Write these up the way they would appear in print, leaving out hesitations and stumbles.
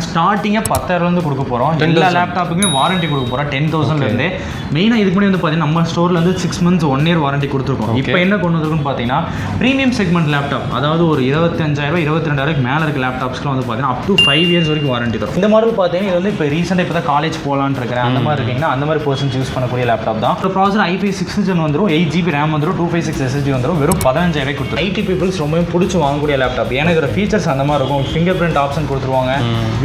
ஸ்டார்டிங்கே 10,000 கொடுக்க போகிறோம். எல்லா லேப்டாப்புக்குமே வாரண்டி கொடுக்க போகிறோம் 10,000 மெயினாக இதுக்கு முன்னாடி வந்து பார்த்தீங்கன்னா நம்ம ஸ்டோரில் வந்து 6 months 1 year வாரண்டி கொடுத்துருக்கோம். இப்போ என்ன கொண்டு வந்துருக்குன்னு பார்த்தீங்கன்னா ப்ரீமியம் செக்மெண்ட் லேப்டாப், அதாவது ஒரு 25,000 22,000 மேலே இருக்க லேப்டாப்ஸ்க்குலாம் வந்து பார்த்தீங்கன்னா அப் டு 5 years வரைக்கும் வாரண்டி தரும். இந்த மாடல் பார்த்தீங்கன்னா இது வந்து இப்போ ரீசெண்டாக இப்போ தான் காலேஜ் போகலான்னு இருக்கிறேன் அந்த மாதிரி இருக்கீங்கன்னா அந்த மாதிரி பர்சன்ஸ் யூஸ் பண்ணக்கூடிய லேப்டாப் தான். இப்போ ப்ராசர் i5 6th gen வந்துடும், 8GB RAM வந்துடும், 256 SSD வந்துடும், வெறும் 15,000 கொடுத்துரும். ஐடி பீப்புள்ஸ் ரொம்பவே பிடிச்சி வாங்கக்கூடிய லேப்டாப். ஏன்னா இதோட ஃபீச்சர்ஸ் அந்த மாதிரி இருக்கும். ஃபிங்கர் பிரிண்ட் ஆப்ஷன் கொடுத்துருவாங்க.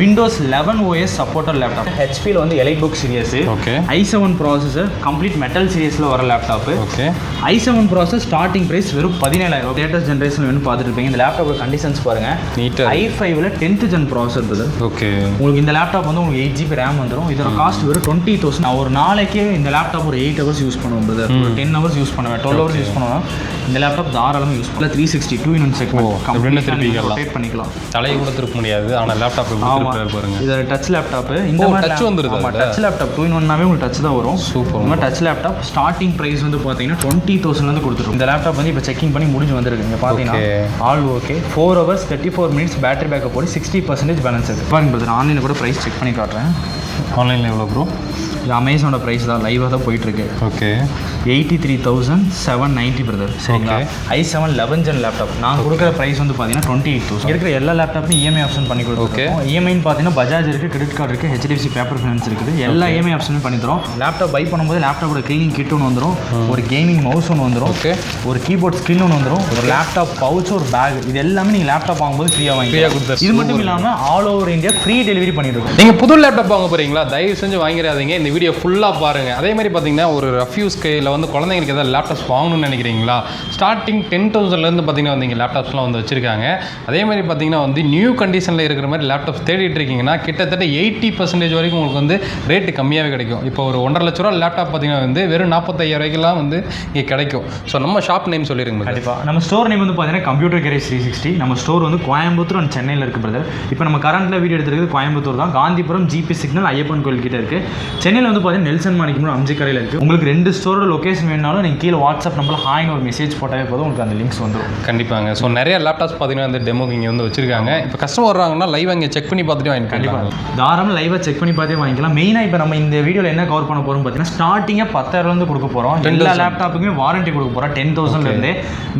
Windows 11 OS supporter laptop. ஹெச்பியில் வந்து EliteBook series, i7 processor, complete metal சீரியஸில் வர laptop. i7 process starting price வெறும் 17,000. லேட்டஸ்ட் ஜென்ரேஷன் வேணும் பார்த்துட்டு இருப்பீங்க. இந்த லேப்டாப்போட கண்டிஷன்ஸ் பாருங்க. i5ல 10th gen ப்ராசஸர் பிரதர். உங்களுக்கு இந்த லேப்டாப் வந்து உங்களுக்கு 8GB RAM வந்துடும். இதோட காஸ்ட் வெறும் 20,000. நான் ஒரு நாளைக்கே இந்த லேப்டாப் ஒரு 8 hours யூஸ் பண்ணுவோம் பிரதர். ஒரு 10 hours யூஸ் பண்ணுவேன், 12 hours யூஸ் பண்ணுவேன். இந்த லேப்டாப் தாராளமாக யூஸ் பண்ணலாம். 360 2-in-1 செக்மெண்ட் ரொட்டேட் பண்ணிக்கலாம். தலையை கூட திருப்ப முடியாது, ஆனால் லேப்டாப் பாருங்க. இது டச் லேப்டாப். இந்த மாதிரி டச் வந்துருது. ஆமாம், டச் லேப்டாப் 2-in-1னாவே உங்களுக்கு டச் தான் வரும். சூப்பர். இந்த டச் லேப்டாப் ஸ்டார்டிங் ப்ரைஸ் வந்து பார்த்தீங்கன்னா 20,000 கொடுத்துருவோம். இந்த லேப்டாப் வந்து இப்போ செக்கிங் பண்ணி முடிஞ்சு வந்துருக்கு. இங்கே பார்த்தீங்கன்னா all okay. 4 hours 34 minutes battery backup போட்டு 60% பேலன்ஸ் இருக்குது. பாருங்க பிரதர், ஆன்லைனில் கூட ப்ரைஸ் செக் பண்ணி காட்டுறேன். ஆன்லைனில் எவ்வளோ ப்ரோ? இது அமேசானோட ப்ரைஸ் தான், லைவாக தான் போயிட்டுருக்கு. 83,790 பிரதர். சரிங்களா? i7 11 gen laptop. நான் கொடுக்குற ப்ரைஸ் வந்து பார்த்தீங்கன்னா 28,000. இருக்கிற எல்லா லேப்டாப்பும் இஎம்ஐ ஆப்ஷன் பண்ணி கொடுத்துருக்கோம். இஎம்ஐன்னு பார்த்தீங்கன்னா பஜாஜ் இருக்குது, கிரெடிட் கார்டு இருக்குது, HDFC பேப்பர் ஃபைனான்ஸ் இருக்குது. எல்லா இஎம்ஐ ஆப்ஷனும் பண்ணி தரோம். லேப்டாப் பை பண்ணும்போது லேப்டாப்போட க்ளீனிங் கிட் ஒன்று வந்துடும், ஒரு கேமிங் மவுஸ் ஒன்று வந்துடும், ஒரு கீபோர்ட் ஸ்க்ரீன் ஒன்று வந்துடும், ஒரு லேப்டாப் பவுச், ஒரு பேக். இது எல்லாமே நீங்கள் லேப்டாப் வாங்கும்போது ஃப்ரீயாக கொடுத்தாரு. இது மட்டும் இல்லாமல் all over India free delivery பண்ணிடுவோம். நீங்கள் புது லேப்டாப் வாங்க போகிறீங்களா? தயவு செஞ்சு வாங்கிடாதீங்க. இந்த வீடியோ ஃபுல்லாக பாருங்கள். அதே மாதிரி பார்த்தீங்கன்னா ஒரு ரஃப்யூஸ்க்கு இல்லை வந்து குழந்தைங்களுக்கு ஏதாவது லேப்டாப்ஸ் வாங்கணும்னு நினைக்கிறீங்களா? ஸ்டார்டிங் 10,000 பார்த்தீங்கன்னா வந்து இங்கே லேப்டாப்ஸ்லாம் வந்து வச்சிருக்காங்க. அதே மாதிரி பார்த்தீங்கன்னா வந்து நியூ கண்டிஷனில் இருக்கிற மாதிரி லேப்டாப்ஸ் தேடிட்டு இருக்கீங்கன்னா கிட்டத்தட்ட 80% வரைக்கும் உங்களுக்கு வந்து ரேட்டு கம்மியாகவே கிடைக்கும். இப்போ ஒரு 1.5 லட்ச ரூபா லேப்டாப் பார்த்தீங்கன்னா வந்து வெறும் 45,000 வந்து இங்கே கிடைக்கும். ஸோ நம்ம ஷாப் நேம் சொல்லிடுங்க. கண்டிப்பாக நம்ம ஸ்டோர் நேம் வந்து பார்த்தீங்கன்னா கம்ப்யூட்டர் கேரேஜ் 360. நம்ம ஸ்டோர் வந்து கோயம்புத்தூர் அண்ட் சென்னையில் இருக்குது பிரதர். இப்போ நம்ம கரண்ட்டில் வீடியோ எடுத்துருக்குது கோயம்புத்தூர் தான். காந்திபுரம் ஜிபி சிக்னல் ஐயப்பன் கோயில் கிட்ட இருக்குது. சென்னையில் வந்து பார்த்தீங்கன்னா நெல்சன் மாணிக்கம் அம்ஜி கரையில் இருக்குது. உங்களுக்கு 2 ஸ்டோரோட லொக்கேஷன் வேணாலும் நீங்கள் கீழே வாட்ஸ்அப் நம்பரில் ஹாய்னு ஒரு மெசேஜ் போட்டாவே போதும், உங்களுக்கு அந்த லிங்க்ஸ் வந்துடும். கண்டிப்பாங்க. ஸோ நிறைய லேப்டாப்ஸ் பார்த்தீங்கன்னா அந்த டெமோ இங்கே வந்து வச்சிருக்காங்க. இப்போ கஸ்டமர் வர்றாங்கன்னா லைவாக இங்கே செக் பண்ணி பார்த்துட்டு வாங்கி. கண்டிப்பாக தாராளமாக லைவாக செக் பண்ணி பார்த்தே வாங்கிக்கலாம். மெயினாக இப்போ நம்ம இந்த வீடியோவில் என்ன கவர் பண்ண போகிறோம் பார்த்தீங்கன்னா ஸ்டார்டிங்கே 10,000 கொடுக்க போகிறோம். எல்லா லேப்டாப்புக்குமே வாரண்டி கொடுக்க போகிறோம் 10,000.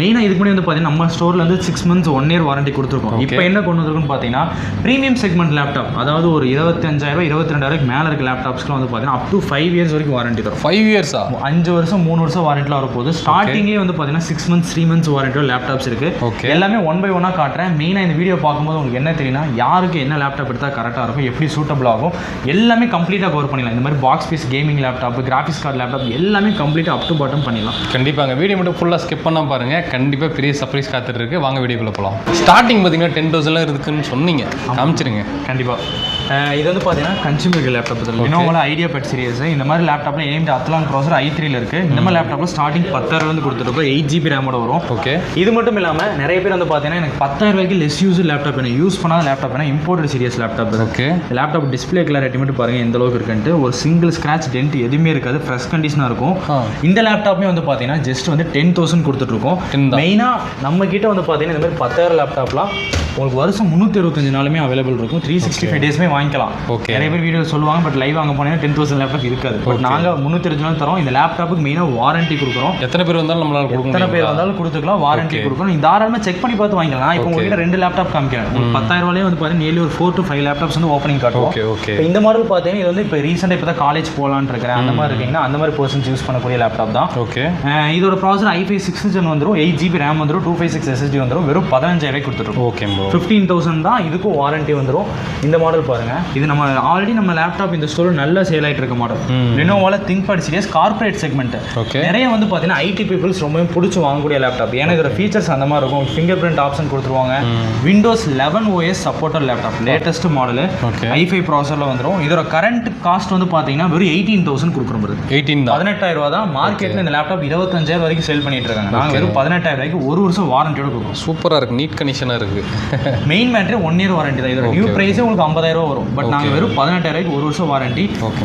மெயினாக இதுக்கு முன்னாடி வந்து பார்த்தீங்கன்னா நம்ம ஸ்டோரில் வந்து 6 months 1 year வாரண்டி கொடுத்துருக்கோம். இப்போ என்ன கொண்டு வந்துருக்குன்னு பார்த்தீங்கன்னா ப்ரீமியம் செக்மெண்ட் லேப்டாப், அதாவது ஒரு 25,000 22,000 மேலே இருக்க லேப்டாப்ஸ்க்குலாம் வந்து பார்த்தீங்கன்னா அப் டு 5 years வரைக்கும் வாரண்டி தரும். 5 years 5 வருஷம் 3 வருஷம் வாரண்டியில் வரப்போகுது. ஸ்டார்டிங்லேயே வந்து பார்த்தீங்கன்னா 6 months 3 months வாரண்டியோட லேப்டாப்ஸ் இருக்குது. எல்லாமே 1 by 1 காட்டுறேன். மெயினாக இந்த வீடியோ பார்க்கும்போது உங்களுக்கு என்ன தெரியும்னா யாருக்கு என்ன லேப்டாப் எடுத்தால் கரெக்டாக இருக்கும், எப்படி சூட்டபிள் ஆகும், எல்லாமே கம்ப்ளீட்டாக கவர் பண்ணிடலாம். இந்த மாதிரி box piece gaming laptop, graphics card laptop எல்லாமே கம்ப்ளீட்டாக அப் டு பாட்டம் பண்ணிடலாம். கண்டிப்பாங்க. வீடியோ மட்டும் ஃபுல்லாக ஸ்கிப் பண்ண பாருங்க. கண்டிப்பாக பெரிய சர்ப்ரைஸ் காத்துட்டு இருக்கு. வாங்க வீடியோக்குள்ள போகலாம். ஸ்டார்டிங் பார்த்தீங்கன்னா 10,000 இருக்குன்னு சொன்னீங்க, காமிச்சிருங்க. கண்டிப்பாக இது வந்து பார்த்தீங்கன்னா கன்சூமர் லேப்டாப் லினோவோல ஐடியாபேட் சீரியஸ். இந்த மாதிரி லேப்டாப்ல AMD Athlon ப்ராசர் i3ல இருக்குது. இந்த மாதிரி லேப்டாப்பில் ஸ்டார்டிங் 10,000 கொடுத்துருப்போம். 8GB ரேமோட வரும். இது மட்டும் இல்லாமல் நிறைய பேர் வந்து பார்த்தீங்கன்னா எனக்கு 10,000 லெஸ் யூஸ் லேப்டாப் வேணும், யூஸ் பண்ணாத லேப்டாப் வேணும், இம்போர்ட்டட் சீரியஸ் லேப்டாப் இருக்கு. லேப்டாப் டிஸ்பிளே கிளாரிட்டி மட்டும் பாருங்க எந்த அளவுக்கு இருக்குன்ட்டு. ஒரு சிங்கிள் ஸ்கிராச் டென்ட் எதுவுமே இருக்காது, ஃப்ரெஷ் கண்டிஷனாக இருக்கும். இந்த லேப்டாப்மே வந்து பார்த்தீங்கன்னா ஜஸ்ட் வந்து 10,000 கொடுத்துட்ருக்கோம். மெயினாக நம்ம கிட்ட வந்து பார்த்தீங்கன்னா இந்த மாதிரி 10,000 லேப்டாப்லாம் உங்களுக்கு வருஷம் 365 நாளுமே அவைலபிள் இருக்கும். 365 டேஸ்மே வாங்கிக்கலாம். நிறைய பேர் வீடியோ சொல்லுவாங்க, பட் லைவ் வாங்க போனீங்கன்னா 10,000 லேப்டாப் இருக்காது. பட் நாங்கள் 365 நாள் தரோம். இந்த லேப்டாப்புக்கு மெயினாக வாரண்டி கொடுக்குறோம். எத்தனை பேர் வந்தாலும் நம்மளால கொடுக்கணும், எத்தனை பேர் வந்தாலும் கொடுத்துக்கலாம், வாரண்டி கொடுக்கணும். நீங்கள் தாராளமாக செக் பண்ணி பார்த்து வாங்கிக்கலாம். இப்போ உங்ககிட்ட 2 லேப்டாப் காமிக்கிறேன். 10,000 வந்து பார்த்தீங்கன்னா நியர்லி ஒரு 4 to 5 லேப்டாப்ஸ் வந்து ஓப்பனிங் காட்டுவோம். இப்போ இந்த மாடல் பார்த்தீங்கன்னா இது வந்து இப்போ ரீசெண்டாக இப்போ தான் காலேஜ் போகலான்னு இருக்கிறேன் அந்த மாதிரி இருக்கீங்கன்னா அந்த மாதிரி பர்சன்ஸ் யூஸ் பண்ணக்கூடிய லேப்டாப் தான். இதோட ப்ராசர் i5 6th gen வந்துடும், 8GB RAM வந்துடும், 256 SSD வந்துடும், வெறும் 15,000 கொடுத்துருக்கோம். 15,000 தான். இதுக்கும் வாரண்டி வந்துடும். இந்த மாடல் பாருங்க, இது நம்ம ஆல்ரெடி நம்ம லேப்டாப் இந்த ஸ்டோர் நல்ல சேல் ஆகிட்டு இருக்க மாடல். லினோவோல திங்க்பேட் சீரிஸ் கார்பரேட் செக்மெண்ட். நிறைய வந்து பார்த்தீங்கன்னா ஐடி பீப்புள்ஸ் ரொம்பவே பிடிச்சி வாங்கக்கூடிய லேப்டாப். ஏன்னா இதோட ஃபீச்சர்ஸ் அந்த மாதிரி இருக்கும். ஃபிங்கர் பிரிண்ட் ஆப்ஷன் கொடுத்துருவாங்க. Windows 11 OS supporter laptop, latest model, i5 ப்ராசரில் வந்துடும். இதோட கரண்ட் காஸ்ட் வந்து பார்த்தீங்கன்னா வெறும் 18,000 கொடுக்குறோம். 18,000 தான். மார்க்கெட்டில் இந்த லேப்டாப் 25,000 வரைக்கும் சேல் பண்ணிட்டு இருக்காங்க. நாங்கள் வெறும் 18,000 ஒரு வருஷம் வாரண்டியோட கொடுக்குறோம். சூப்பராக இருக்குது, நீட் கண்டிஷனாக இருக்குது. மெயின் மேட்ரு 1 year வாரண்டி தான். இதோட நியூ பிரைஸே உங்களுக்கு 50,000 வரும். பட் நாங்கள் வெறும் 18,000 ரூபாய்க்கு 1 வருஷம் வாரண்டி.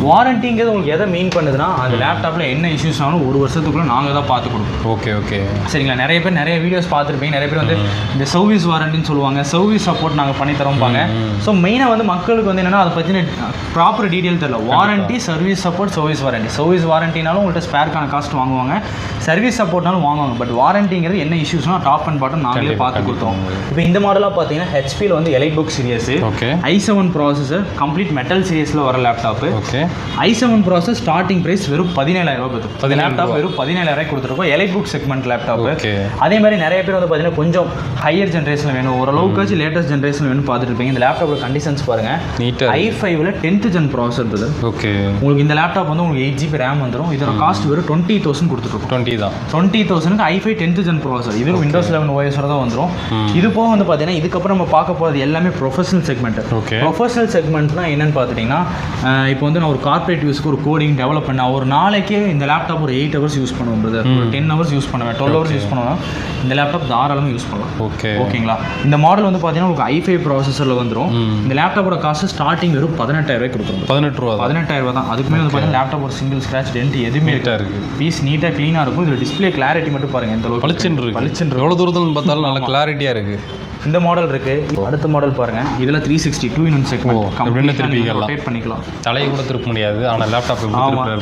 வாரண்டிங்கிறது உங்களுக்கு எதை மீன் பண்ணுதுன்னா அந்த லேப்டாப்பில் என்ன இஷ்யூஸ் ஆனாலும் 1 வருஷத்துக்குள்ளே நாங்கள் தான் பார்த்து கொடுப்போம். ஓகே சரிங்களா? நிறைய பேர் நிறைய வீடியோஸ் பார்த்துருப்பீங்க. நிறைய பேர் வந்து இந்த சர்வீஸ் வாரண்டின்னு சொல்லுவாங்க, சர்வீஸ் சப்போர்ட் நாங்கள் பண்ணி தரோம்பாங்க. ஸோ மெயினாக வந்து மக்களுக்கு வந்து என்னென்னா அதை பற்றின ப்ராப்பர் டீட்டெயில் தெரியல. Warranty, service support, service warranty. Service வாரண்டினாலும் உங்கள்கிட்ட ஸ்பேர்க்கான காஸ்ட் வாங்குவாங்க, சர்வீஸ் சப்போர்ட்னாலும் வாங்குவாங்க. பட் வாரண்டிங்கிறது என்ன இஷ்யூஸ்னா டாப் அண்ட் பாட்டம் நாங்களே பார்த்து கொடுத்தோம். இப்போ இந்த மாடலாக பார்த்தீங்கன்னா ஹெச்பியில் வந்து elite book series, i7 processor, complete metal சீரியஸில் வர laptop. i7 process starting price வெறும் 17,000 ரூபாய். லேப்டாப் வெறும் 17,000 கொடுத்துருக்கோம். Elite book segment laptop. அதே மாதிரி நிறைய பேர் வந்து பார்த்தீங்கன்னா கொஞ்சம் ஹையர் ஜென்ரேஷன் வேணும், ஓரளவுக்காச்சும் லேட்டஸ்ட் ஜென்ரேஷன் வேணும் பார்த்துட்டு இருப்பீங்க. இந்த லேப்டாப்போட கண்டிஷன்ஸ் பாருங்க. i5ல 10th ஜென் ப்ராசஸர் இது. உங்களுக்கு இந்த லேப்டாப் வந்து உங்களுக்கு 8 GB ரேம் வந்துடும். இதோட காஸ்ட் வெறும் 20,000 கொடுத்துருக்கோம். 20,000க்கு i5 10th ஜென் ப்ராசஸர். இது Windows 11 OS தான் வந்துடும். இது போக வந்து பார்த்தீங்கன்னா இதுக்கப்புறம் நம்ம பார்க்க போகிறது எல்லாமே ப்ரொஃபஷனல் செக்மெண்ட். ப்ரொஃபஷனல் செக்மெண்ட்னா என்னன்னு பார்த்துட்டிங்கன்னா இப்போ வந்து நான் ஒரு கார்பரேட் யூஸ்க்கு ஒரு கோடிங் டெவலப் பண்ண ஒரு நாளைக்கே இந்த லேப்டாப் ஒரு 8 hours யூஸ் பண்ணுவோம், ஒரு 10 hours யூஸ் பண்ணுவேன், 12 hours யூஸ் பண்ணுவேன். இந்த லேப்டாப் தாராளமாக யூஸ் பண்ணலாம். ஓகேங்களா? இந்த மாடல் வந்து பார்த்தீங்கன்னா உங்களுக்கு i5 ப்ராசஸரில் வந்துடும். இந்த லேப்டாப்போட காஸ்ட் ஸ்டார்டிங் வெறும் 18,000 கொடுத்துரும். 18,000 தான். அதுக்குமே வந்து பார்த்தீங்கன்னா லேப்டாப் ஒரு சிங்கிள் ஸ்க்ராட்ச் டென்ட் எதுவுமே இருக்கு. பீஸ் நீட்டாக க்ளீனாக இருக்கும். இதில் டிஸ்பிளே கிளாரிட்டி மட்டும் பாருங்கள் எந்த அளவுக்கு பளிச்சுன்னு எவ்வளோ தூரத்தில் பார்த்தாலும் நல்ல கிளாரிட்டியாக இருக்குது. இந்த மாடல் இருக்கு. அடுத்த மாடல் பாருங்க. இதுல 360 2-in-1 செக்மெண்ட் கம்ப்ளீட்டா ரொட்டேட் பண்ணிக்கலாம். தலையை கூட திருப்ப முடியாது. ஆனா லேப்டாப்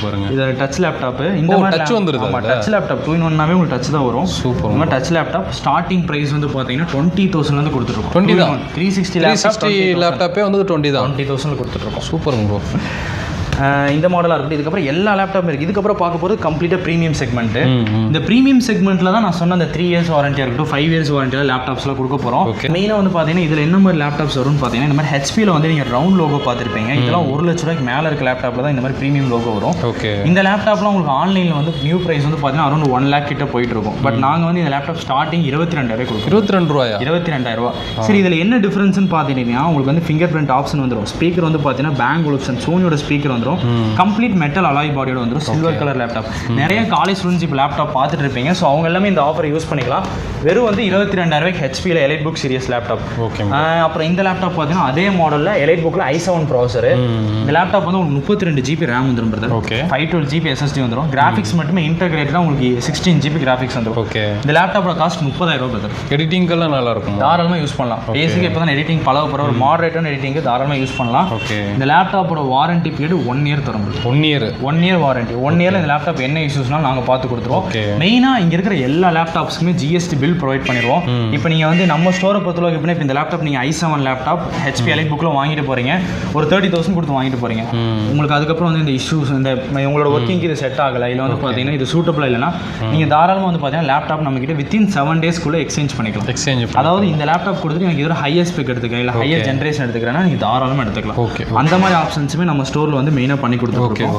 பாருங்க. இது டச் லேப்டாப். இந்த மாதிரி டச் வந்துருது. ஆமா, டச் லேப்டாப் 2-in-1னாவே உங்களுக்கு டச் தான் வரும். சூப்பர். இந்த டச் லேப்டாப் ஸ்டார்டிங் பிரைஸ் வந்து பாத்தீங்கன்னா 20,000 ல இருந்து கொடுத்துருக்கோம். 20 தான். 360 லேப்டாப்பே வந்து 20 தான். 20,000 ல கொடுத்துருக்கோம். Super bro. இந்த மாடலாக இருக்கட்டும். இதுக்கப்புறம் எல்லா லேப்டாப்பும் இருக்குது. இதுக்கப்புறம் பார்க்க போகிறது கம்ப்ளீட்டாக ப்ரீமியம் செக்மெண்ட். இந்த ப்ரீமியம் செக்மெண்ட்டில் தான் நான் சொன்ன அந்த 3 years வாரண்டியாக இருக்கட்டும், 5 years வாரண்டியில் லேப்டாப்ஸ்லாம் கொடுக்க போகிறோம். மெயினாக வந்து பார்த்தீங்கன்னா இதில் என்ன மாதிரி லேப்டாப்ஸ் வரும்னு பார்த்தீங்கன்னா இந்த மாதிரி ஹெச்பியில் வந்து நீங்கள் ரவுண்ட் லோகோ பார்த்துருப்பீங்க. இதெல்லாம் 1 லட்ச ரூபாய்க்கு மேலே இருக்க லேப்டாப்பில் தான் இந்த மாதிரி ப்ரீமியம் லோகோ வரும். இந்த லேப்டாப்லாம் உங்களுக்கு ஆன்லைனில் வந்து நியூ ப்ரைஸ் வந்து பார்த்தீங்கன்னா அரௌண்ட் 1 lakh கிட்ட போயிட்டு இருக்கும். பட் நாங்கள் வந்து இந்த லேப்டாப் ஸ்டார்டிங் 22,000 கொடுக்கும். 22,000. சரி, இதில் என்ன டிஃப்ரென்ஸ்னு பார்த்தீங்கன்னா உங்களுக்கு வந்து ஃபிங்கர் பிரிண்ட் ஆப்ஷன் வந்துடும். ஸ்பீக்கர் வந்து பார்த்தீங்கன்னா பேங்க் ஒலிப்ஷன் சோனியோட ஸ்பீக்கர் வந்துடும். கம்ப்ளீட் மெட்டல் அலாய் பாடியோட வந்துடும். Silver colour laptop. நிறைய காலேஜ் ஸ்டூடெண்ட்ஸ் இப்போ லேப்டாப் பார்த்துட்டு இருப்பீங்க. ஸோ அவங்க எல்லாமே இந்த ஆஃபர் யூஸ் பண்ணிக்கலாம். வெறும் வந்து 22,000 ஹெச்பியில் எலைட் புக் சீரியஸ் லேப்டாப். அப்புறம் இந்த லேப்டாப் பார்த்தீங்கன்னா அதே மாடலில் எலைட் புக்கில் i7 ப்ராசஸர். இந்த லேப்டாப் வந்து உங்களுக்கு 32 GB ரேம் வந்துடும் பிரதர். 512 GB SSD வந்துடும். கிராஃபிக்ஸ் மட்டுமே இன்டகிரேட்டடாக உங்களுக்கு 16 GB கிராஃபிக்ஸ் வந்துடும். இந்த லேப்டாப்போட காஸ்ட் 30,000 பிரதர். எடிட்டிங்கெல்லாம் நல்லா இருக்கும். தாராளமாக யூஸ் பண்ணலாம். பேசிக்காக இப்போ தான் எடிட்டிங் பழக போகிற ஒரு மாடரேட்டான எடிட்டிங்கு தாராளமாக யூஸ் பண்ணலாம். இந்த லேப்டாப்போட வாரண்டி பீரியட் 1 year தரும். 1 year வாரண்டி. 1 yearல இந்த லேப்டாப் என்ன இஷ்யூஸ்னாலும் நாங்கள் பார்த்து கொடுத்துருவோம். மெயினாக இங்கே இருக்கிற எல்லா லேப்டாப்ஸ்க்குமே GST பில் ப்ரொவைட் பண்ணிடுவோம். இப்போ நீங்கள் வந்து நம்ம ஸ்டோரை பொறுத்தளவுக்கு எப்படின்னா இப்போ இந்த லேப்டாப் நீங்கள் i7 லேப்டாப் ஹெச்பி எலைட் புக்கில் வாங்கிட்டு போகிறீங்க, ஒரு 30,000 கொடுத்து வாங்கிட்டு போகிறீங்க. உங்களுக்கு அதுக்கப்புறம் வந்து இந்த இஷ்யூஸ் இந்த உங்களோட ஒர்க்கிங்க்கு இது செட் ஆகலை, இல்லை வந்து பார்த்தீங்கன்னா இது சூட்டபிள் இல்லைன்னா நீங்கள் தாராளமாக வந்து பார்த்தீங்கன்னா லேப்டாப் நம்மக்கிட்ட வித்தின் 7 daysக்குள்ளே எக்ஸ்சேஞ்ச் பண்ணிக்கலாம். அதாவது இந்த லேப்டாப் கொடுத்துட்டு எனக்கு இதோட ஹையர் ஸ்பெக் எடுத்துக்கிறேன், இல்லை ஹையர் ஜென்ரேஷன் எடுத்துக்கிறேன்னா நீங்கள் தாராளமாக எடுத்துக்கலாம். அந்த மாதிரி ஆப்ஷன்ஸுமே நம்ம ஸ்டோரில் வந்து மெயினாக பண்ணி கொடுத்துருக்கோம்.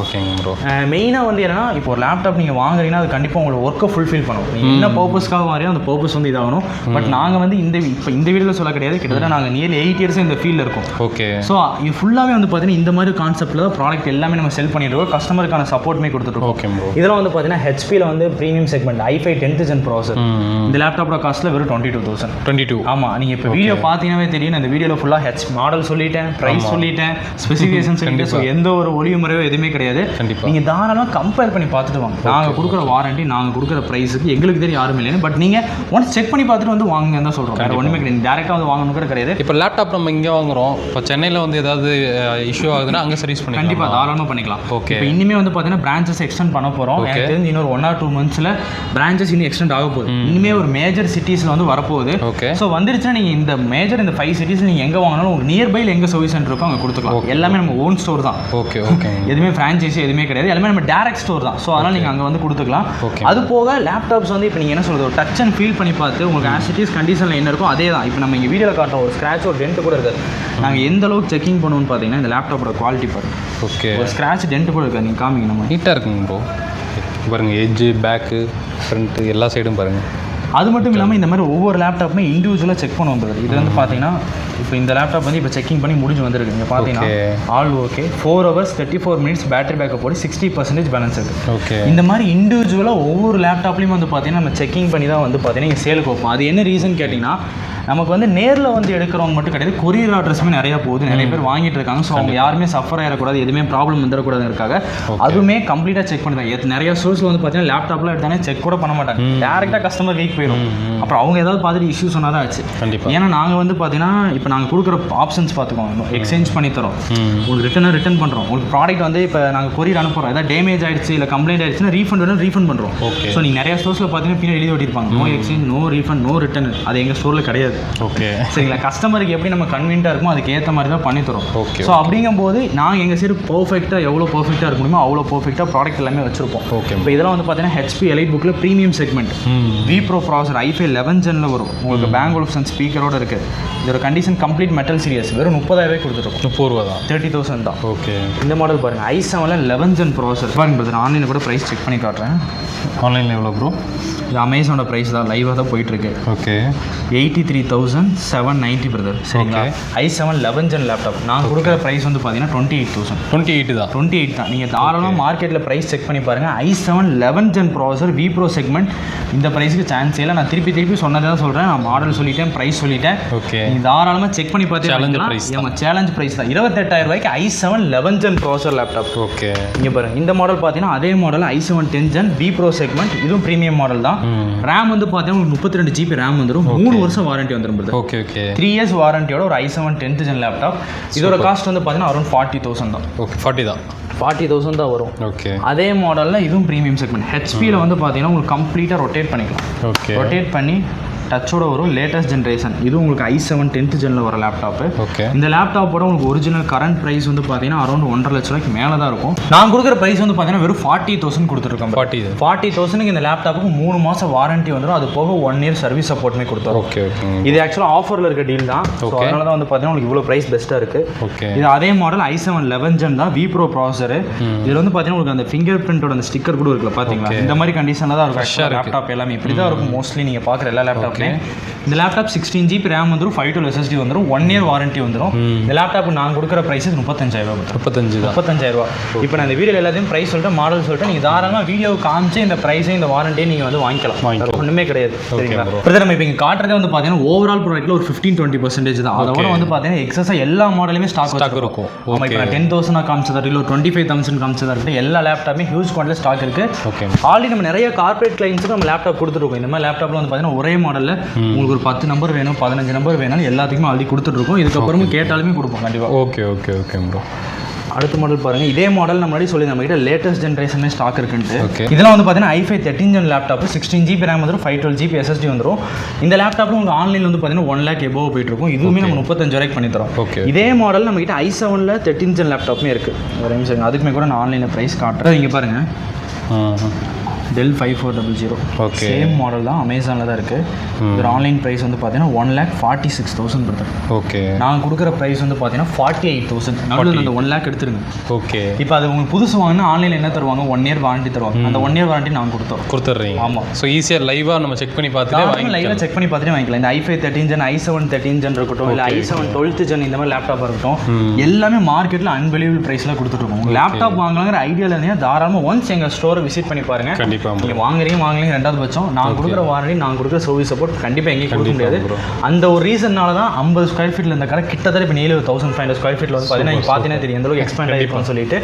மெயினாக வந்து என்னன்னா இப்போ ஒரு லேப்டாப் நீங்கள் வாங்குறீங்கன்னா அது கண்டிப்பாக உங்களுக்கு ஒர்க்கை ஃபுல்ஃபில் பண்ணும். நீங்கள் என்ன பர்பஸ்க்காக வாங்குறீங்க அந்த பர்பஸ் வந்து இதாகணும். பட் நாங்கள் வந்து இப்போ இந்த வீடியோவில் சொல்ல கிடையாது. கிட்டத்தட்ட நாங்கள் நியர்லி 8 years இந்த ஃபீல்டில் இருக்கோம். ஸோ இது ஃபுல்லாகவே வந்து பார்த்தீங்கன்னா இந்த மாதிரி கான்செப்ட்டில் தான் ப்ராடக்ட் எல்லாமே நம்ம செல் பண்ணிட்டு இருக்கோம். கஸ்டமருக்கான சப்போர்ட்டுமே கொடுத்துருக்கோம். இதெல்லாம் வந்து பார்த்தீங்கன்னா ஹெச்பியில் வந்து premium segment i5 10th gen processor. இந்த லேப்டாப்போட காஸ்ட்டில் வெறும் 22,000. ஆமாம், நீங்கள் இப்போ வீடியோ பார்த்தீங்கன்னாவே தெரியும். இந்த வீடியோவில் ஃபுல்லாக மாடல் சொல்லிட்டேன், ப்ரைஸ் சொல்லிட்டேன், ஸ்பெசிஃபிகேஷன் சொல்லிட்டேன். ஸோ எந்த ஒரு ஒளிவு முறையோ எதுவுமே கிடையாது. நீங்கள் தாராளமாக கம்பேர் பண்ணி பார்த்துட்டு வாங்க. நாங்கள் கொடுக்குற வாரண்டி, நாங்கள் கொடுக்குற ப்ரைஸுக்கு எங்களுக்கு தெரியும் யாரும் இல்லைன்னு. பட் நீங்கள் ஒன்ஸ் செக் பண்ணி பார்த்துட்டு வந்து வாங்குங்க தான் சொல்கிறோம். வேறு ஒன்றுமே கிடையாது. டேரெக்டாக வந்து வாங்கணும் கூட கிடையாது. இப்போ லேப்டாப் நம்ம இங்கே வாங்குறோம், இப்போ சென்னையில் வந்து ஏதாவது இஷ்யூ ஆகுதுன்னா அங்கே சர்வீஸ் பண்ணி கண்டிப்பாக தாராளமாக பண்ணிக்கலாம். இப்போ இனிமேல் வந்து பார்த்தீங்கன்னா பிரான்ச்சஸ் எக்ஸ்டெண்ட் பண்ண போகிறோம். எனக்கு தெரிஞ்சு இன்னொரு 1 or 2 monthsல பிரான்ச்சஸ் இன்னும் எக்ஸ்டெண்ட் ஆக போகுது. இனிமேல் ஒரு மேஜர் சிட்டிஸில் வந்து வரப்போகுது. ஸோ வந்துருச்சுன்னா நீங்கள் இந்த மேஜர் இந்த 5 cities நீங்கள் எங்கே வாங்கினாலும் உங்களுக்கு நியர்பையில் எங்கே சர்வீஸ் சென்டர் இருக்கோ அங்கே கொடுத்துக்கலாம். எல்லாமே நம்ம ஓன் ஸ்டோர் தான். எதுவுமே ஃப்ரான்ச்சைஸி எதுவுமே கிடையாது. எல்லாமே நம்ம டேரக்ட் ஸ்டோர் தான். ஸோ அதனால் நீங்கள் அங்கே வந்து கொடுத்துக்கலாம். அது போக லேப்டாப்ஸ் வந்து இப்போ நீங்கள் என்ன சொல்கிறது, ஒரு டச் அண்ட் ஃபீல் பண்ணி பார்த்து உங்களுக்கு ஆஸ் இட் இஸ் கண்டிஷனில் என்ன இருக்கும் அதே தான். இப்போ நம்ம இங்கே வீடியோவில் காட்டுற ஒரு ஸ்க்ராட்ச் ஒரு டென்ட் கூட இருக்காது. நாங்கள் எந்த அளவுக்கு செக்கிங் பண்ணுவோம்னு பார்த்தீங்கன்னா இந்த லேப்டாப்போட குவாலிட்டி பாருங்க. ஒரு ஸ்க்ராட்ச் டென்ட் கூட இருக்காது. நீங்கள் காமிங்க, நம்ம நீட்டாக இருக்குங்க ப்ரோ. பாருங்கள், எட்ஜு, பேக்கு, ஃப்ரண்ட்டு எல்லா சைடும் பாருங்கள். அது மட்டும் இல்லாமல் இந்த மாதிரி ஒவ்வொரு லேப்டாப்புமே இண்டிவிஜுவலாக செக் பண்ணுவோம். இது வந்து பார்த்தீங்கன்னா இப்போ இந்த லேப்டாப் வந்து இப்போ செக்கிங் பண்ணி முடிஞ்சு வந்துருக்கு. இங்கே பார்த்தீங்கன்னா all okay, 4 hours 34 minutes battery backup போட்டு 60% பேலன்ஸ் இருக்குது. இந்த மாதிரி இண்டிவிஜுவலாக ஒவ்வொரு லேப்டாப்லேயும் வந்து பார்த்தீங்கன்னா நம்ம செக்கிங் பண்ணி தான் வந்து பார்த்தீங்கன்னா இங்கே சேலுக்கு வைப்போம். அது என்ன ரீசன் கேட்டிங்கன்னா நமக்கு வந்து நேரில் வந்து எடுக்கிறவங்க மட்டும் கிடையாது, கொரியர் ஆர்டர்ஸுமே நிறையா போகுது, நிறைய பேர் வாங்கிட்டு இருக்காங்க. ஸோ அவங்க யாருமே சஃபர் ஆகிடக்கூடாது, எதுவுமே ப்ராப்ளம் வந்துடக்கூடாதுக்காக அதுவுமே கம்ப்ளீட்டாக செக் பண்ணுறாங்க. நிறைய சோர்ஸில் வந்து பார்த்தீங்கன்னா லேப்டாப்லாம் எடுத்தானே செக் கூட பண்ண மாட்டாங்க, டேரெக்டாக கஸ்டமர் வீக் போயிடும். அப்புறம் அவங்க ஏதாவது பார்த்துட்டு இஷ்யூ சொன்னால் தான் ஆச்சு. ஏன்னா நாங்கள் வந்து பார்த்தீங்கன்னா இப்போ நாங்கள் கொடுக்குற ஆப்ஷன்ஸ் பார்த்துக்கோங்க, எக்ஸ்சேஞ்ச் பண்ணி தரோம், உங்களுக்கு ரிட்டர்ன் பண்ணுறோம். உங்களுக்கு ப்ராடக்ட் வந்து இப்போ நாங்கள் கொரியர் அனுப்புகிறோம், ஏதாவது டேமேஜ் ஆயிடுச்சு இல்லை கம்ப்ளைண்ட் ஆயிடுச்சுன்னா ரீஃபண்ட் பண்ணுறோம். ஸோ நீங்கள் நிறைய ஸ்டோர்ஸில் பார்த்தீங்கன்னா பின்னாடி எழுதி ஓட்டிருப்பாங்க, no exchange, no refund, no return. அது எங்கள் ஸ்டோரில் கிடையாது. ஓகே, சரிங்களா? கஸ்டமருக்கு எப்படி நம்ம கன்வீனியாக இருக்குமோ அதுக்கு ஏற்ற மாதிரி தான் பண்ணி தரோம். ஸோ அப்படிங்கும்போது நாங்கள் எங்கள் சைடு பர்ஃபெக்டாக எவ்வளோ பர்ஃபெக்டாக இருக்க முடியுமோ அவ்வளோ பர்ஃபெக்டாக ப்ராடக்ட் எல்லாமே வச்சிருப்போம். ஓகே, இப்போ இதெல்லாம் வந்து பார்த்தீங்கன்னா ஹெச்பி எலைட் புக்கில் ப்ரீமியம் செக்மெண்ட் வி ப்ரோ ப்ராசர் i5 11 ஜென்ல வரும். உங்களுக்கு பேங்க் ஒலிஃப்சன் ஸ்பீக்கரோட இருக்குது. இதோட கண்டிஷன் கம்ப்ளீட் மெட்டல் சீரியஸ், வெறும் 30,000 கொடுத்துருக்கோம். 30,000 தான், 30,000 தான். ஓகே. இந்த மாடல் பாருங்கள், i7 11 ஜென் ப்ராசர் பாருங்க. ஆன்லைனில் கூட ப்ரைஸ் செக் பண்ணி காட்டுறேன். ஆன்லைனில் எவ்வளோ ப்ரோ? இது அமேசானோட ப்ரைஸ் தான், லைவாக தான் போயிட்டுருக்கு. Okay, 83,790 brother. சரிங்களா? i7 11 ஜென் லேப்டாப் நான் கொடுக்குற ப்ரைஸ் வந்து பார்த்தீங்கன்னா 28,000. 28 தான், 28 தான். நீங்கள் தாராளமாக மார்க்கெட்டில் ப்ரைஸ் செக் பண்ணி பாருங்கள். i7 11 ஜென் ப்ராசர் வி ப்ரோ செக்மெண்ட் இந்த ப்ரைஸுக்கு சான்ஸ் இல்லை. நான் திருப்பி சொன்னதை தான் சொல்கிறேன். நான் மாடல் சொல்லிட்டேன், ப்ரைஸ் சொல்லிட்டேன். ஓகே, நீங்கள் தாராளமாக செக் பண்ணி பார்த்து சேலஞ்ச் ப்ரைஸ் தான். 28,000 ரூபாய்க்கு i7 11 ஜென் ப்ராசர் லேப்டாப். ஓகே, இங்கே பாருங்கள், இந்த மாடல் பார்த்தீங்கன்னா அதே model i7 10 gen vPro segment, இதுவும் ப்ரீமியம் மாடல் தான். ரேம் வந்து பார்த்தீங்கன்னா 32 GB ரேம் வந்துடும், 3 வருஷம் வாரண்டி வந்துடும். ஓகே ஓகே, 3 இயர்ஸ் வாரண்டியோட ஒரு i7 10th ஜென் லேப்டாப். இதோட காஸ்ட் வந்து பார்த்தீங்கன்னா அரௌண்ட் 40,000 தான். ஓகே, 40 தான், 40,000 தான் வரும். ஓகே. அதே அதே மாடலில் இதுவும் ப்ரீமியம் செக்மெண்ட். ஹெச்பியில் வந்து பார்த்தீங்கன்னா உங்களுக்கு கம்ப்ளீட்டாக ரொட்டேட் பண்ணிக்கலாம். ஓகே, ரொட்டேட் பண்ணி டச்சோட வரும், லேட்டஸ்ட் ஜென்ரேஷன். இது உங்களுக்கு i7 10th ஜென்ல வர லேப்டாப்பு. ஓகே. இந்த லேப்டாப்போட உங்களுக்கு ஒரிஜினல் கரண்ட் ப்ரைஸ் வந்து பார்த்தீங்கன்னா அரௌண்ட் 1.5 லட்ச ரூபாய்க்கு மேலே தான் இருக்கும். நான் கொடுக்குற ப்ரைஸ் வந்து பார்த்தீங்கன்னா வெறும் 40,000 கொடுத்துருக்கோம். 40,000 இந்த லேப்டாப்புக்கு 3 மாதம் வாரண்டி வந்துடும். அது போக 1 இயர் சர்வீஸ் சப்போர்ட்டுமே கொடுத்தோம். Okay okay. இது ஆக்சுவலாக ஆஃபரில் இருக்க டீல் தான். அதனால தான் வந்து பார்த்தீங்கன்னா உங்களுக்கு இவ்வளோ ப்ரைஸ் பெஸ்ட்டாக இருக்குது. ஓகே. இது அதே மாடல் i7 11 ஜென் தான், வி ப்ரோ ப்ராசர். இதில் வந்து பார்த்தீங்கன்னா உங்களுக்கு அந்த ஃபிங்கர் பிரிண்டோட அந்த ஸ்டிக்கர் கூட இருக்குல்ல, பார்த்தீங்களா? இந்த மாதிரி கண்டிஷனில் தான் இருக்கும் லேப்டாப் எல்லாமே. இப்படி தான் இருக்கும் மோஸ்ட்லி நீங்கள் பார்க்குற எல்லா லேப்டாப்மே. இந்த லேப்டாப் 16 GB ரேம் வந்துடும், 512 SSD வந்துடும், 1 இயர் வாரண்டி வந்துடும். இந்த லேப்டாப் நான் கொடுக்குற ப்ரைஸ் 35,000 ரூபா. 35,000 ரூபா. இப்போ நான் இந்த வீடியோ எல்லாத்தையும் ப்ரைஸ் சொல்லிட்டு மாடல் சொல்லிட்டு நீங்கள் தாராளமாக வீடியோ காமிச்சு இந்த ப்ரைஸை இந்த வாரண்டியை நீங்கள் வந்து வாங்கிக்கலாம். ஒன்றுமே கிடையாது. சரிங்களா? நம்ம இப்போ இங்கே காட்டுறதே வந்து பார்த்தீங்கன்னா ஓவரால் ப்ராடக்ட்டில் ஒரு 15-20% தான். அதோட வந்து பார்த்தீங்கன்னா எக்ஸஸாக எல்லா மாடலுமே ஸ்டாக் இருக்கும். ஆமாம், இப்போ நான் 10,000 காமிச்சதா இல்லை 25,000 காமிச்சதா இருக்கட்டும், எல்லா லேப்டாப்புமே ஹியூஜ் குவான்டிட்டியில் ஸ்டாக் இருக்குது. ஆல்ரெடி நம்ம நிறைய கார்பரேட் கிளைண்ட்ஸுக்கு நம்ம லேப்டாப் கொடுத்துருக்கோம். இந்த மாதிரி லேப்டாப்பில் வந்து பார்த்தீங்கன்னா ஒரே மாடலில் உங்களுக்கு ஒரு 10 நம்பர் வேணும், 15 நம்பர் வேணாலும் எல்லாத்துக்குமே ஆல்ரெடி கொடுத்துட்ருக்கோம். இதுக்கப்புறமும் கேட்டாலுமே கொடுப்போம் கண்டிப்பாக. Okay okay okay bro. அடுத்த மாடல் பாருங்கள். இதே மாடல் நம்ம முன்னாடி சொல்லி நம்ம கிட்ட லேட்டஸ்ட் ஜென்ரேஷனே ஸ்டாக் இருக்குன்ட்டு. இதெல்லாம் வந்து பார்த்தீங்கன்னா i5 13 gen laptop, 16 GB RAM வந்துடும், 512 GB SSD வந்துடும். இந்த லேப்டாப்பும் உங்களுக்கு ஆன்லைனில் வந்து பார்த்தீங்கன்னா 1 lakh எபோவ் போயிட்டு இருக்கும். இதுவுமே நம்ம 35,000 ரூபாய்க்கு பண்ணி தரோம். இதே மாடல் நம்ம கிட்ட i7 13 ஜென் லேப்டாப்புமே இருக்குது. ஒரு நிமிஷம், அதுக்குமே கூட நான் ஆன்லைனில் ப்ரைஸ் காட்டுறேன். இங்கே பாருங்கள், டெல் 5400. ஓகே, சேம் மாடல் தான், அமேசானில் தான் இருக்குது. இதோட ஆன்லைன் ப்ரைஸ் வந்து பார்த்தீங்கன்னா 1,46,000 கொடுத்துரு. ஓகே. நான் கொடுக்குற ப்ரைஸ் வந்து பார்த்தீங்கன்னா 48,000. நடுவில் அந்த 1 lakh எடுத்துருங்க. ஓகே. இப்போ அது உங்களுக்கு புதுசு வாங்கினா ஆன்லைனில் என்ன தருவாங்க? 1 இயர் வாரண்டி தருவாங்க. அந்த 1 இயர் வாரண்டி நான் கொடுத்துட்றீங்க. ஆமாம். ஸோ ஈஸியாக லைவாக நம்ம செக் பண்ணி பார்த்துட்டு லைவாக செக் பண்ணி பார்த்துட்டு வாங்கிக்கலாம். இந்த i5 13 ஜென், i7 13 ஜென் இருக்கட்டும், இல்லை i7 12th ஜென், இந்த மாதிரி லேப்டாப் இருக்கட்டும், எல்லாமே மார்க்கெட்டில் அன்பிலீவபிள் ப்ரைஸில் கொடுத்துட்ருக்கோம். லேப்டாப் வாங்கலாங்கிற ஐடியாவில் இருந்தீங்கன்னா தாராளமாக ஒன்ஸ் எங்கள் ஸ்டோரை விசிட் பண்ணி பாருங்கள். கண்டிப்பாக நீங்கள் வாங்குறீங்க ரெண்டாவது பட்சம் நான் கொடுக்குற வாரண்டி, நான் கொடுக்குற சர்வீஸ் சப்போர்ட் கண்டிப்பாக எங்கேயும் கொடுக்க முடியாது. அந்த ஒரு ரீசன்னால தான் 50 ஸ்கொயர் ஃபீட்டில் இந்த கடை கிட்டத்தட்ட இப்போ 1500 ஸ்கொயர் ஃபீட்டில் வந்து பார்த்தீங்கன்னா நீங்கள் பார்த்தீங்கன்னா தெரியும் எந்த அளவுக்கு எக்ஸ்பேண்ட் ஆகிருக்கும்னு சொல்லிட்டு.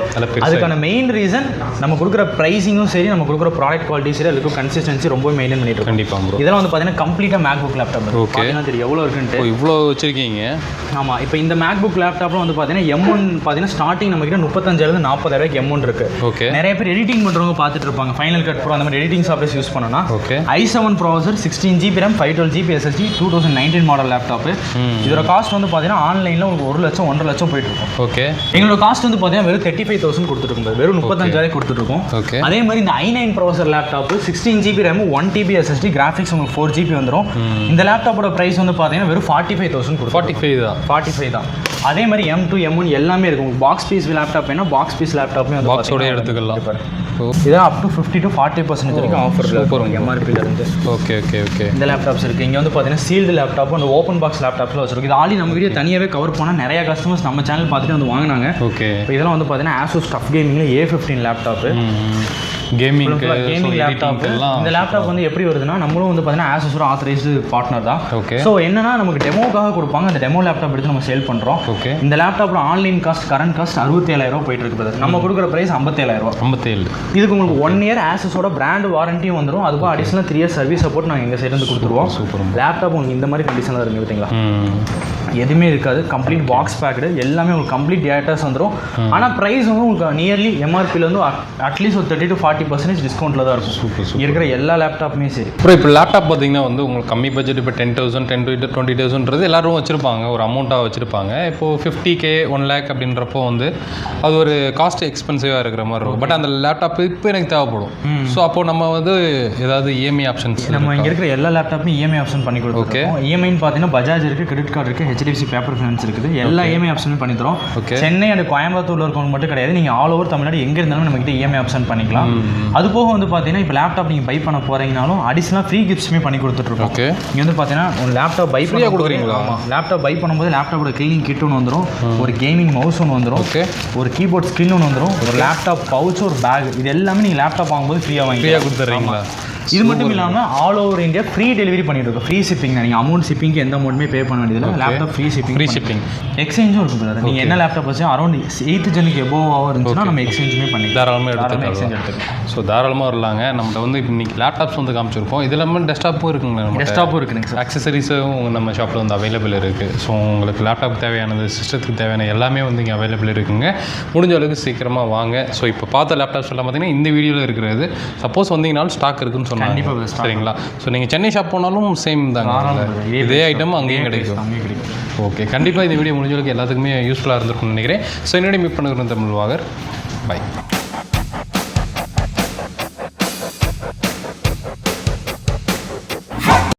அதுக்கான மெயின் ரீசன் நம்ம கொடுக்குற ப்ரைஸிங்கும் சரி, நம்ம கொடுக்குற ப்ராடக்ட் குவாலிட்டி சரி, அதுக்கு கன்சிஸ்டன்சி ரொம்ப மெயின்டைன் பண்ணிட்டு இருக்கோம். கண்டிப்பாக இதெல்லாம் வந்து பார்த்தீங்கன்னா கம்ப்ளீட்டாக மேக்புக் லேப்டாப் பார்த்தீங்கன்னா தெரியும் எவ்வளோ இருக்குன்ட்டு. இவ்வளோ வச்சிருக்கீங்க. ஆமாம், இப்போ இந்த மேக்புக் லேப்டாப்பில் வந்து பார்த்தீங்கன்னா M1 பார்த்தீங்கன்னா ஸ்டார்டிங் நம்ம கிட்ட 35,000 40,000 ரூபாய்க்கு M1 இருக்குது. ஓகே. நிறைய பேர் எடிட்டிங் பண்ணுறவங்க பார்த்துட்டு இருப்பாங்க, ஃபைனல் கட் ப்ரோ அந்த மாதிரி எடிட்டிங் சாஃப்ட்வேர் யூஸ் பண்ணனா. ஓகே. i7 ப்ராசர், 16 GB RAM, 512 GB SSD, 2019 model laptop. இதோட காஸ்ட் வந்து பார்த்தீங்கன்னா ஆன்லைனில் உங்களுக்கு 1 லட்சம் 1.5 லட்சம் போயிட்டு இருக்கும். ஓகே. எங்களோட காஸ்ட் வந்து பார்த்தீங்கன்னா வெறும் 35,000 கொடுத்துருக்கோம், வெறும் 35,000 கொடுத்துருக்கோம். ஓகே. அதே மாதிரி இந்த i9 ப்ராசர் laptop, 16 GB RAM, 1 TB SSD, graphics உங்களுக்கு 4 GB வந்துடும். இந்த லேப்டாப்போட ப்ரைஸ் வந்து பார்த்தீங்கன்னா வெறும் 45,000 கொடுக்கும். 45 தான். அதே மாதிரி M2 M1 எல்லாமே இருக்கும். பாக்ஸ் பீஸ் லேப்டாப் வேணா பாக்ஸ் பீஸ் லேப்டாப்புமே வந்து பாக்ஸோட எடுத்துக்கலாம். இதான் அப் டு 50 to 40% வரைக்கும் ஆஃபர் இருக்கும் எம்ஆர்பியில் இருந்து. Okay okay okay. இந்த லேப்டாப்ஸ் இருக்குது. இங்கே வந்து பார்த்தீங்கன்னா சீல்டு லேப்டாப், அந்த ஓப்பன் பாக்ஸ் லேப்டாப்ஸில் வச்சிருக்கும். இது ஆல்ரெடி நம்ம வீடியோ தனியாகவே கவர் பண்ணால் நிறைய கஸ்டமர்ஸ் நம்ம சேனல் பார்த்துட்டு வந்து வாங்கினாங்க. ஓகே. இப்போ இதெல்லாம் வந்து பார்த்தீங்கன்னா ஆசூஸ் டஃப் கேமிங்கில் A15 லேப்டாப்பு. Gaming laptop. இந்த லேப்டாப் வந்து எப்படி வருதுன்னா, நம்மளும் வந்து பார்த்தீங்கன்னா ஆசஸ் ஒரு ஆத்தரைஸ்டு பார்ட்னர் தான். ஓகே. ஸோ என்னன்னா நமக்கு டெமோக்காக கொடுப்பாங்க, அந்த டெமோ லேப்டாப் எடுத்து நம்ம சேல் பண்ணுறோம். ஓகே. இந்த லேப்டாப்ல ஆன்லைன் காஸ்ட் கரண்ட் காஸ்ட் 67,000 போயிட்டு இருக்கு பிரதர். நம்ம கொடுக்குற பிரைஸ் 57,000. 57. இதுக்கு உங்களுக்கு 1 இயர் ஆசஸோட பிராண்ட் வாரண்டியும் வந்துடும். அதுக்கும் அடிஷனல் 3 இயர்ஸ் சர்வீஸ் சப்போர்ட் நாங்கள் எங்கள் சைட்லேருந்து கொடுத்துருவோம். சூப்பர். லேப்டாப் உங்களுக்கு இந்த மாதிரி கண்டிஷனில் இருக்குது பார்த்தீங்களா, எதுவுமே இருக்காது. கம்ப்ளீட் பாக்ஸ் பேக்கடு, எல்லாமே உங்களுக்கு கம்ப்ளீட் டேட்டாஸ் வந்துடும். ஆனால் ப்ரைஸ் வந்து உங்களுக்கு நியர்லி எம்ஆர்பிலேருந்து அட்லீஸ்ட் ஒரு 30 to 40% டிஸ்கவுண்ட்டில் தான் இருக்கும். சூப்பர். இருக்கிற எல்லா லேப்டாப்புமே சரி. அப்புறம் இப்போ லேப்டாப் பார்த்தீங்கன்னா வந்து உங்களுக்கு கம்மி பட்ஜெட் இப்போ 10,000 to 20,000 எல்லாரும் வச்சுருப்பாங்க, ஒரு அமௌண்ட்டாக வச்சுருப்பாங்க. இப்போது 50K 1 lakh அப்படின்றப்போ வந்து அது ஒரு காஸ்ட் எக்ஸ்பென்சிவாக இருக்கிற மாதிரி இருக்கும். பட் அந்த லேப்டாப் இப்போ எனக்கு தேவைப்படும். ஸோ அப்போது நம்ம வந்து ஏதாவது இஎம்ஐ ஆப்ஷன்ஸ் நம்ம இங்கே இருக்கிற எல்லா லேப்டாப்புமே இஎம்ஐ ஆப்ஷன் பண்ணி கொடுத்துருக்கோம். இஎம்ஐன்னு பார்த்தீங்கன்னா பஜாஜ் இருக்குது, கிரெடிட் கார்டு இருக்குது, HDFC பேப்பர் ஃபைனான்ஸ் இருக்குது. எல்லா இஎம்ஐ ஆப்ஷனுமே பண்ணி தரோம். சென்னை அண்ட் கோயம்புத்தூர்ல இருக்கவங்க மட்டும் கிடையாது, நீங்கள் ஆல் ஓவர் தமிழ்நாடு எங்கே இருந்தாலும் நம்ம கிட்ட இஎம்ஐ ஆப்ஷன் பண்ணிக்கலாம். அது போக வந்து பார்த்தீங்கன்னா இப்போ லேப்டாப் நீங்கள் பை பண்ண போகிறீங்கனாலும் அடிஷனல் ஃப்ரீ கிஃப்ட்ஸுமே பண்ணி கொடுத்துட்ருக்கோம். இங்கே வந்து பார்த்தீங்கன்னா ஒரு லேப்டாப் பை ஃப்ரீயாக கொடுக்குறீங்களா? ஆமாம், லேப்டாப் பை பண்ணும்போது லேப்டாப்போட க்ளீனிங் கிட் ஒன்று வந்துடும், ஒரு கேமிங் மவுஸ் ஒன்று வந்துடும், ஒரு கீபோர்ட் ஸ்க்ரீன் ஒன்று வந்துடும், ஒரு லேப்டாப் பவுச், ஒரு பேக், இது எல்லாமே நீங்கள் லேப்டாப் வாங்கும்போது ஃப்ரீயாக கொடுத்துட்றீங்களா? இது மட்டும் இல்லாமல் all over India free delivery பண்ணிட்டு இருக்கோம். ஃப்ரீ ஷிப்பிங் தான். நீங்கள் அமௌண்ட் ஷிப்பிங்க்கு எந்த அமௌண்ட்டுமே பே பண்ண வேண்டியதில்லை. Laptop free shipping. எக்ஸ்சேஞ்சும் இருக்கும் பிரதர். நீங்கள் என்ன லேப்டாப் வச்சு அரௌண்ட் 8th ஜெனுக்கு எபோவாக இருந்துச்சுன்னா நம்ம எக்ஸ்சேஞ்சுமே பண்ணி தாராளமாக எடுத்துக்கலாம். ஸோ தாராளமாக வரலாங்க. நம்மகிட்ட வந்து இப்போ இன்றைக்கி லேப்டாப்ஸ் வந்து காமிச்சிருக்கோம். இது இல்லாமல் டெஸ்க்டாப்பும் இருக்குங்க. டெஸ்க்டாப்பும் இருக்குங்க சார். அக்சசரிஸும் நம்ம ஷாப்பில் வந்து அவைலபிள் இருக்குது. ஸோ உங்களுக்கு லேப்டாப் தேவையானது, சிஸ்டத்துக்கு தேவையான எல்லாமே வந்து இங்கே அவைலபிள் இருக்குங்க. முடிஞ்ச அளவுக்கு சீக்கிரமாக வாங்க. ஸோ இப்போ பார்த்த லேப்டாப்ஸ் எல்லாம் பார்த்தீங்கன்னா இந்த வீடியோவில் இருக்கிறது. சப்போஸ் வந்தீங்கனாலும் ஸ்டாக் இருக்குன்னு சொன்னாங்க. கண்டிப்பாக சரிங்களா? ஸோ நீங்கள் சென்னை ஷாப் போனாலும் சேம் தாங்க, இதே ஐட்டம் அங்கேயும் கிடைக்கும். ஓகே, கண்டிப்பாக இந்த வீடியோ முடிஞ்ச அளவுக்கு எல்லாத்துக்குமே யூஸ்ஃபுல்லாக இருந்திருக்கும்னு நினைக்கிறேன். ஸோ என்னோட மீட் பண்ணுறேன் தமிழ் வாகர். பை.